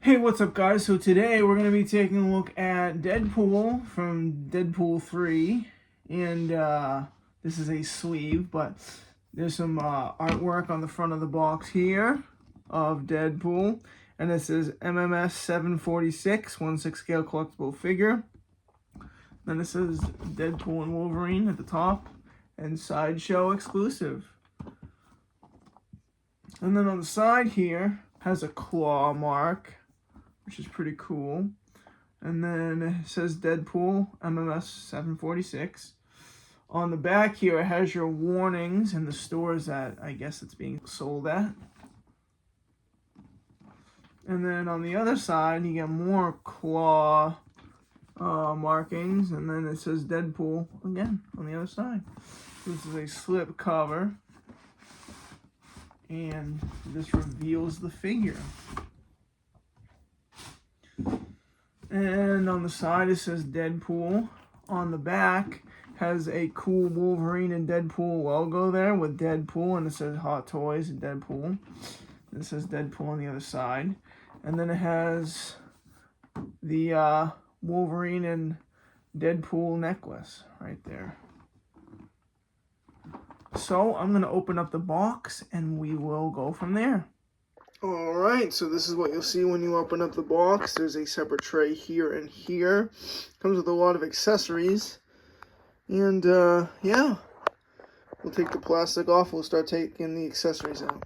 Hey, what's up, guys? So today we're going to be taking a look at Deadpool from Deadpool 3. And this is a sleeve, but there's some artwork on the front of the box here of Deadpool. And this is MMS 746, 1/6 scale collectible figure. Then this is Deadpool and Wolverine at the top, and Sideshow exclusive. And then on the side here has a claw mark, which is pretty cool. And then it says Deadpool, MMS 746. On the back here, it has your warnings and the stores that I guess it's being sold at. And then on the other side, you get more claw markings. And then it says Deadpool again on the other side. This is a slip cover. And this reveals the figure. And on the side it says Deadpool. On the back has a cool Wolverine and Deadpool logo there with Deadpool, and it says Hot Toys and Deadpool. And it says Deadpool on the other side. And then it has the Wolverine and Deadpool necklace right there. So I'm going to open up the box and we will go from there. Alright, so this is what you'll see when you open up the box. There's a separate tray here and here. Comes with a lot of accessories. And, yeah. We'll take the plastic off. We'll start taking the accessories out.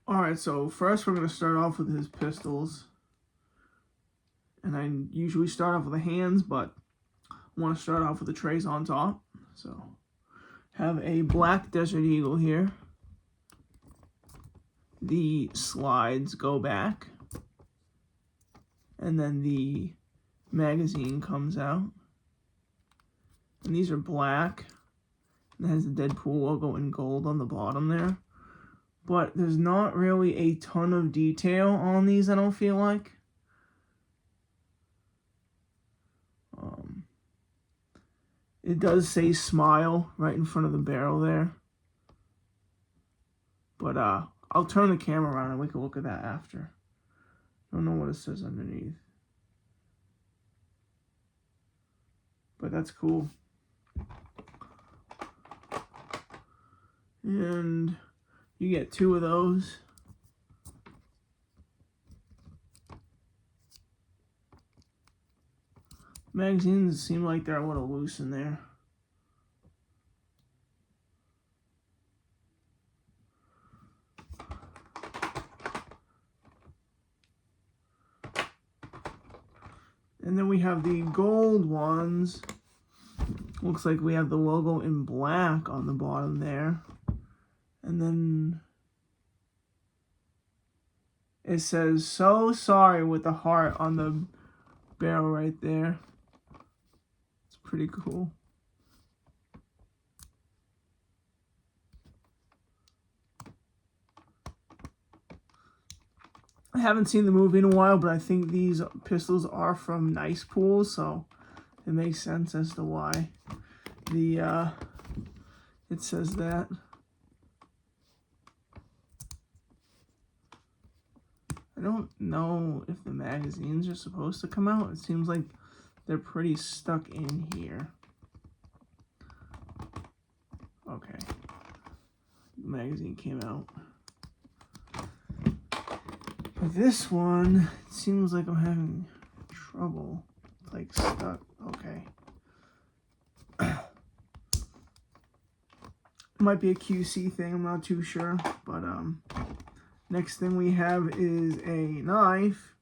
Alright, so first we're going to start off with his pistols. And I usually start off with the hands, but I want to start off with the trays on top. So, have a black Desert Eagle here. The slides go back, and then the magazine comes out, and these are black, and it has the Deadpool logo in gold on the bottom there, but there's not really a ton of detail on these, I don't feel like. It does say smile right in front of the barrel there, but I'll turn the camera around and we can look at that after. I don't know what it says underneath, but that's cool. And you get 2 of those. Magazines seem like they're a little loose in there. And then we have the gold ones. Looks like we have the logo in black on the bottom there. And then it says, "So sorry," with the heart on the barrel right there. It's pretty cool. I haven't seen the movie in a while, but I think these pistols are from Nice Pool, so it makes sense as to why it says that. I don't know if the magazines are supposed to come out. It seems like they're pretty stuck in here. Okay. The magazine came out. But this one, it seems like I'm having trouble. It's like stuck. Okay. Might be a QC thing, I'm not too sure. But next thing we have is a knife.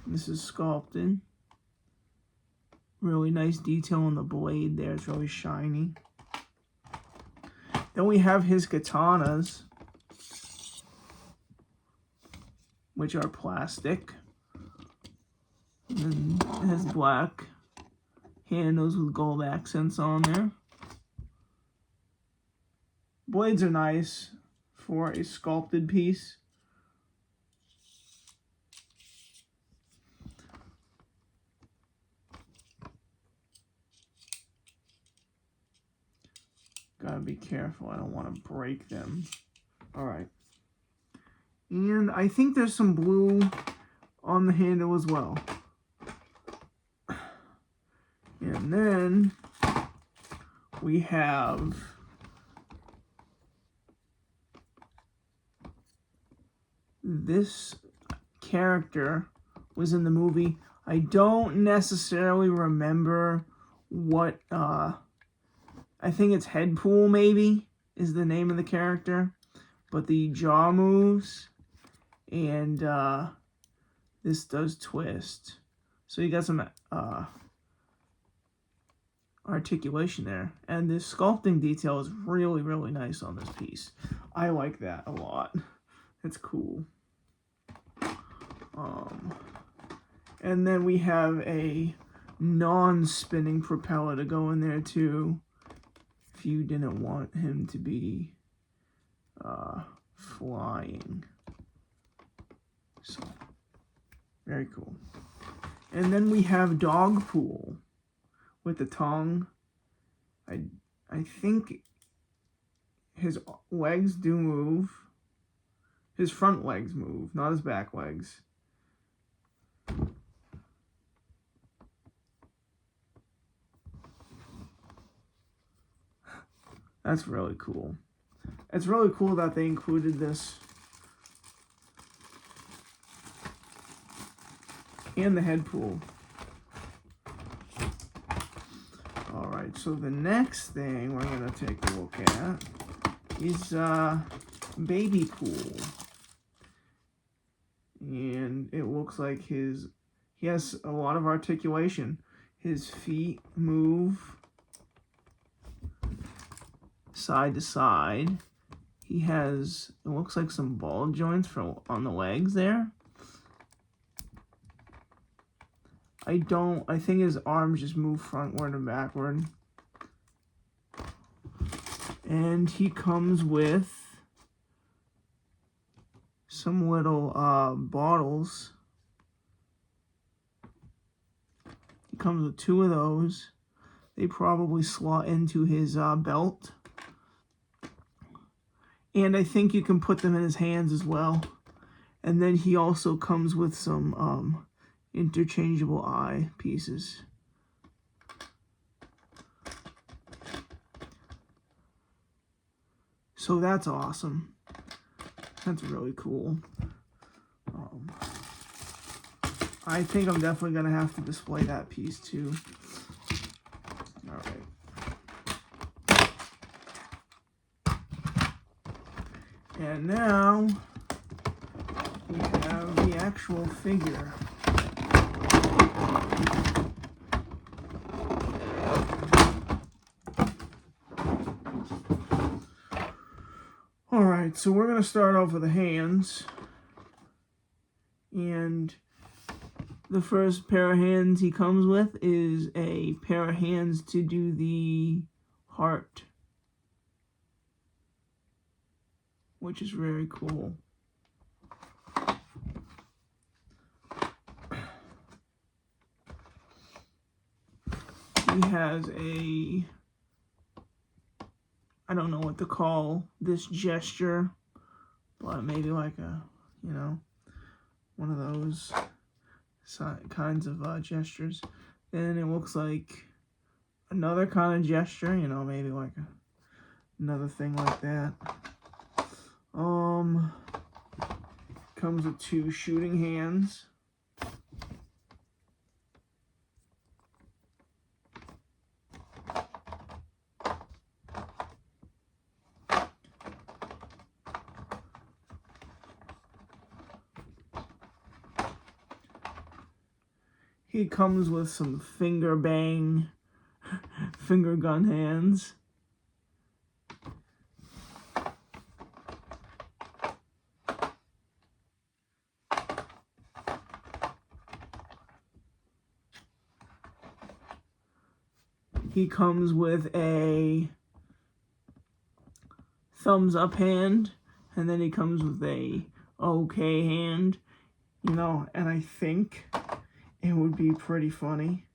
This is sculpted. Really nice detail on the blade there. It's really shiny. Then we have his katanas, which are plastic. And then it has black handles with gold accents on there. Blades are nice for a sculpted piece. Gotta be careful, I don't want to break them. Alright. And I think there's some blue on the handle as well. And then we have this character was in the movie. I don't necessarily remember what, I think it's Deadpool maybe is the name of the character, but the jaw moves, and this does twist. So you got some articulation there, and this sculpting detail is really, really nice on this piece. I like that a lot. It's cool. And then we have a non-spinning propeller to go in there too, if you didn't want him to be flying. So, very cool. And then we have Deadpool with the tongue. I think his legs do move. His front legs move, not his back legs. That's really cool. It's really cool that they included this. And the Deadpool. Alright, so the next thing we're going to take a look at is Baby Pool. And it looks like he has a lot of articulation. His feet move side to side. He has, it looks like some ball joints on the legs there. I think his arms just move frontward and backward. And he comes with some little bottles. He comes with 2 of those. They probably slot into his belt. And I think you can put them in his hands as well. And then he also comes with some interchangeable eye pieces. So that's awesome. That's really cool. I think I'm definitely going to have to display that piece too. Alright. And now we have the actual figure. Alright, so we're going to start off with the hands. And the first pair of hands he comes with is a pair of hands to do the heart, which is very cool. He has I don't know what to call this gesture, but maybe like one of those kinds of gestures. Then it looks like another kind of gesture, maybe like another thing like that. Comes with 2 shooting hands. He comes with some finger gun hands. He comes with a thumbs up hand, and then he comes with a okay hand, and I think it would be pretty funny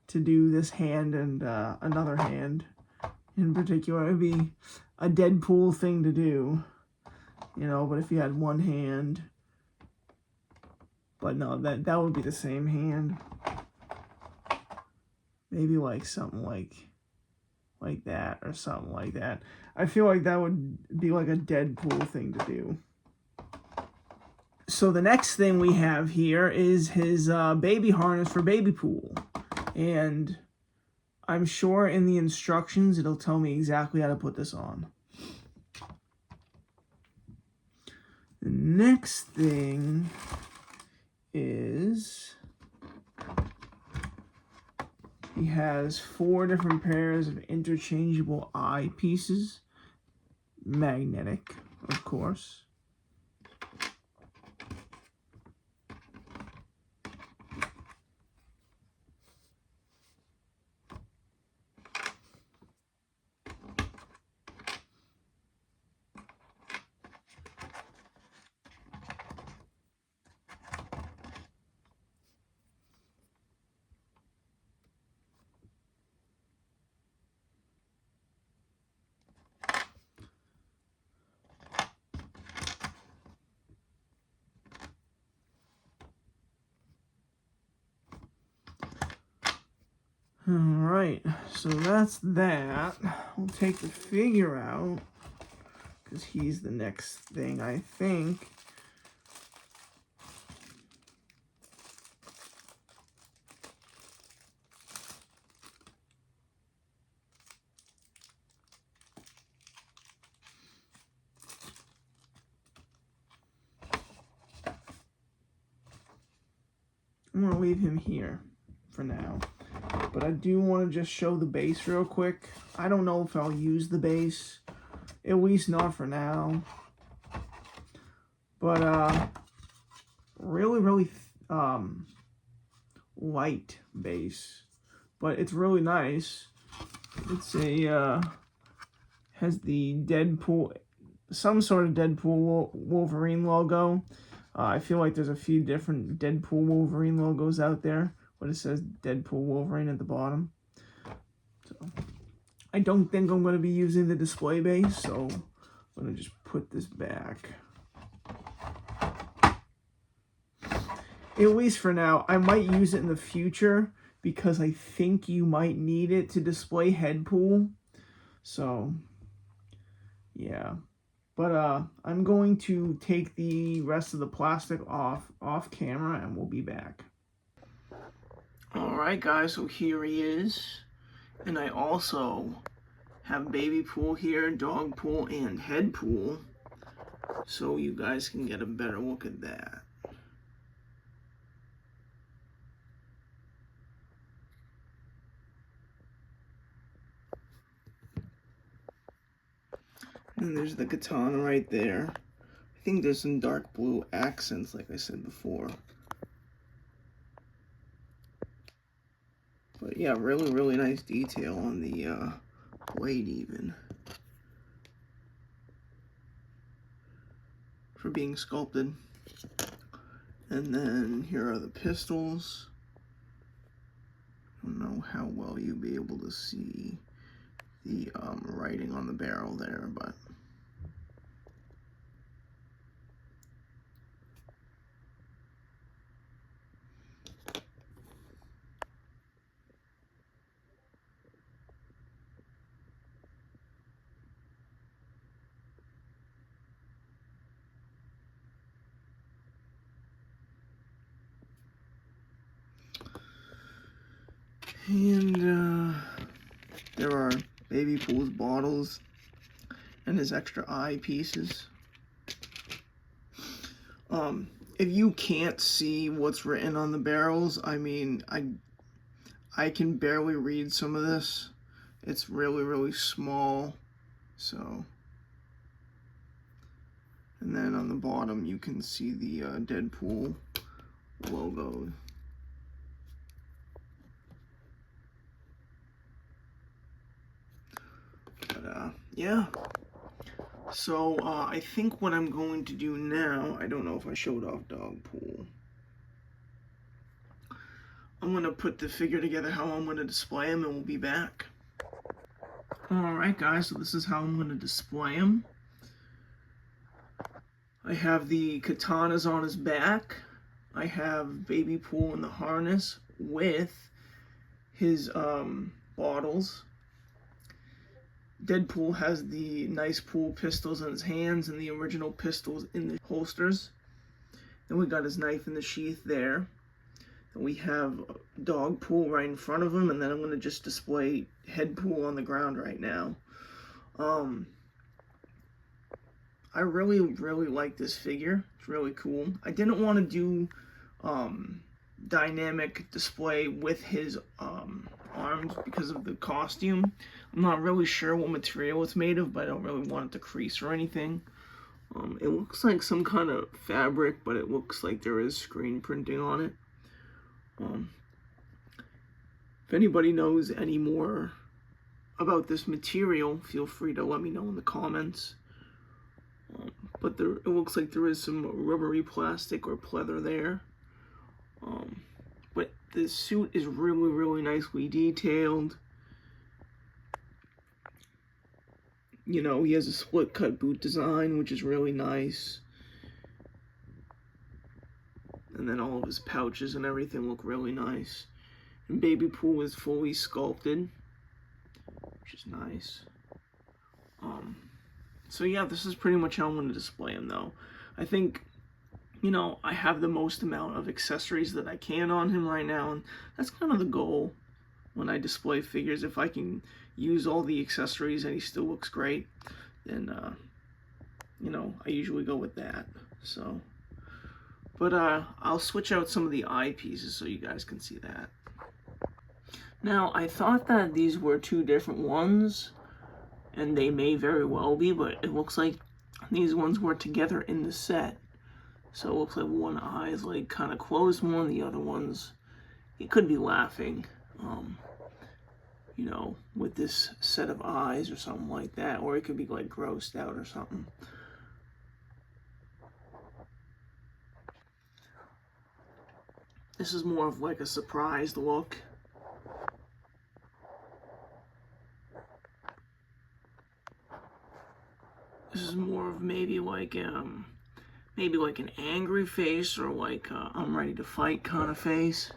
to do this hand and another hand in particular. It would be a Deadpool thing to do, but if you had one hand But no, that would be the same hand. Maybe like something like that or something like that. I feel like that would be like a Deadpool thing to do. So the next thing we have here is his baby harness for Baby Pool. And I'm sure in the instructions it'll tell me exactly how to put this on. The next thing is he has 4 different pairs of interchangeable eyepieces. Magnetic, of course. Alright, so that's that. We'll take the figure out, because he's the next thing, I think. I'm going to leave him here for now. But I do want to just show the base real quick. I don't know if I'll use the base. At least not for now. But, really light base. But it's really nice. It's a, has the Deadpool, some sort of Deadpool Wolverine logo. I feel like there's a few different Deadpool Wolverine logos out there, but it says Deadpool Wolverine at the bottom. So I don't think I'm going to be using the display base, so I'm going to just put this back. At least for now. I might use it in the future because I think you might need it to display Headpool. So, yeah. But I'm going to take the rest of the plastic off camera and we'll be back. Alright guys, so here he is. And I also have Baby Pool here, Dog Pool, and Head Pool. So you guys can get a better look at that. And there's the katana right there. I think there's some dark blue accents, like I said before. But yeah, really nice detail on the blade even. For being sculpted. And then here are the pistols. I don't know how well you'll be able to see the writing on the barrel there, but and there are Baby Pool's bottles and his extra eye pieces. If you can't see what's written on the barrels, I mean, I can barely read some of this. It's really small, so. And then on the bottom, you can see the Deadpool logo. But, yeah. So, I think what I'm going to do now, I don't know if I showed off Dog Pool. I'm going to put the figure together how I'm going to display him, and we'll be back. Alright guys, so this is how I'm going to display him. I have the katanas on his back, I have Baby Pool in the harness with his bottles. Deadpool has the nice pool pistols in his hands and the original pistols in the holsters. Then we got his knife in the sheath there. Then we have Dog Pool right in front of him, and then I'm going to just display Head Pool on the ground right now. I really like this figure. It's really cool. I didn't want to do dynamic display with his arms because of the costume. I'm not really sure what material it's made of, but I don't really want it to crease or anything. It looks like some kind of fabric, but it looks like there is screen printing on it. If anybody knows any more about this material, feel free to let me know in the comments. But it looks like there is some rubbery plastic or pleather there. But the suit is really nicely detailed. You know, he has a split cut boot design, which is really nice. And then all of his pouches and everything look really nice. And Baby Pool is fully sculpted, which is nice. So yeah, this is pretty much how I'm going to display him, though. I think, you know, I have the most amount of accessories that I can on him right now, and that's kind of the goal when I display figures. If I can use all the accessories and he still looks great, then, you know, I usually go with that. So, but I'll switch out some of the eye pieces so you guys can see that. Now, I thought that these were two different ones, and they may very well be, but it looks like these ones were together in the set. So it looks like one eye is like kind of closed more, and the other one's, it could be laughing, you know, with this set of eyes or something like that, or it could be like grossed out or something. This is more of like a surprised look. This is more of maybe like an angry face, or like I'm ready to fight kind of face.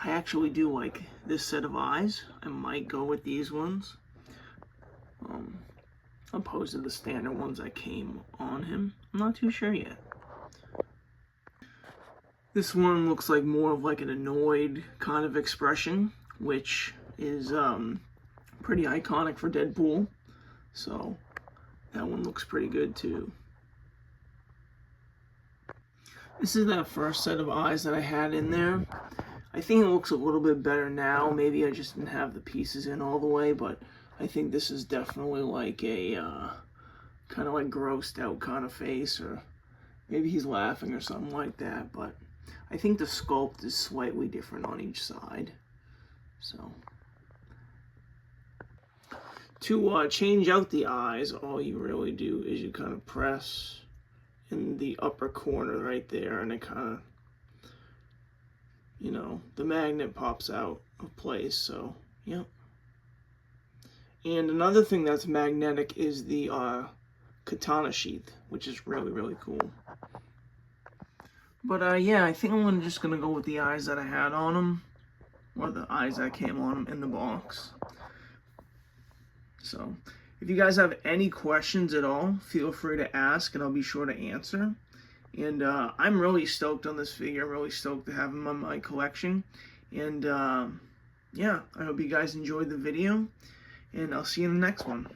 I actually do like this set of eyes. I might go with these ones, opposed to the standard ones that came on him. I'm not too sure yet. This one looks like more of like an annoyed kind of expression, which is pretty iconic for Deadpool. So that one looks pretty good too. This is that first set of eyes that I had in there. I think it looks a little bit better now. Maybe I just didn't have the pieces in all the way, but I think this is definitely like a kind of like grossed out kind of face, or maybe he's laughing or something like that, but I think the sculpt is slightly different on each side. So to change out the eyes, all you really do is you kind of press in the upper corner right there, and it kind of, you know, the magnet pops out of place. So yep. And another thing that's magnetic is the katana sheath, which is really cool. But yeah, I think I'm just gonna go with the eyes that I had on him, or the eyes that came on him in the box. So if you guys have any questions at all, feel free to ask, and I'll be sure to answer. And I'm really stoked on this figure. I'm really stoked to have him on my collection. And yeah, I hope you guys enjoyed the video, and I'll see you in the next one.